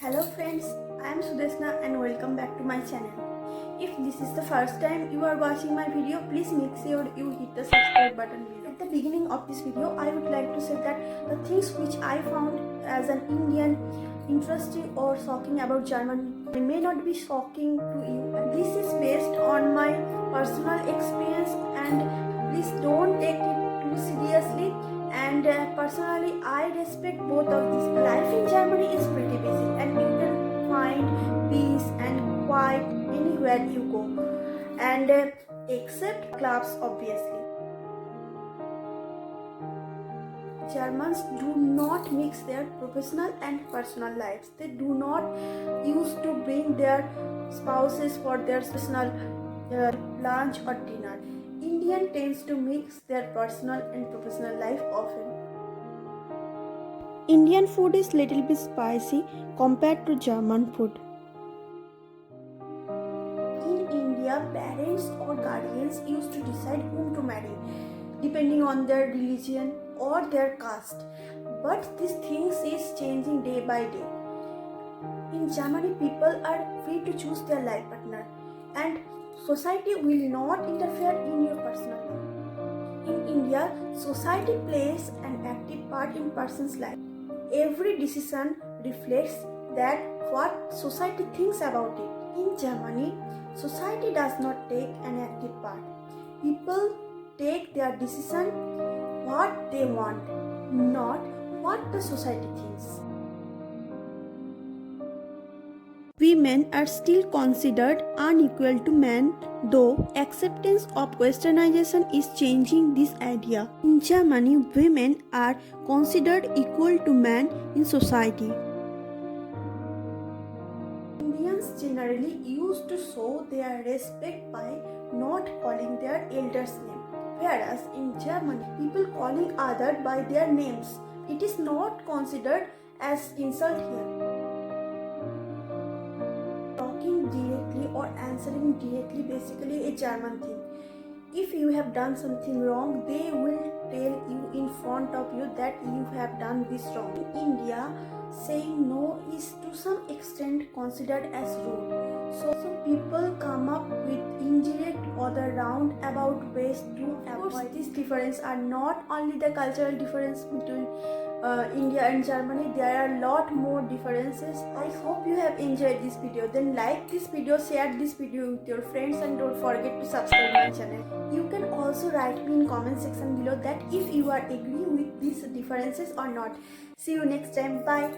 Hello friends, I am Sudeshna and welcome back to my channel. If this is the first time you are watching my video, please make sure you hit the subscribe button below. At the beginning of this video, I would like to say that the things which I found as an Indian interesting or shocking about Germany may not be shocking to you. This is based on my personal experience and please don't take it too seriously. And personally, I respect both of these. Life in Germany is pretty busy and you can find peace and quiet anywhere you go, and except clubs obviously. Germans do not mix their professional and personal lives. They do not used to bring their spouses for their personal lunch or dinner. Indian tends to mix their personal and professional life often. Indian food is little bit spicy compared to German food. In India, parents or guardians used to decide whom to marry depending on their religion or their caste. But these things is changing day by day. In Germany, people are free to choose their life partner and society will not interfere in your personal life. In India, society plays an active part in person's life. Every decision reflects that what society thinks about it. In Germany, society does not take an active part. People take their decision what they want, not what the society thinks. Women are still considered unequal to men, though acceptance of westernization is changing this idea. In Germany, women are considered equal to men in society. Indians generally used to show their respect by not calling their elders' name, whereas in Germany, people calling others by their names. It is not considered as insult here. Talking directly or answering directly basically a German thing. If you have done something wrong, they will tell you in front of you that you have done this wrong. In India, saying no is to some extent considered as rude. So people come up with indirect or the roundabout ways to avoid. These differences are not only the cultural difference between India and Germany, there are a lot more differences. I hope you have enjoyed this video. Then like this video, share this video with your friends and don't forget to subscribe my channel. You can also write me in comment section below that if you are agree with these differences or not. See you next time. Bye.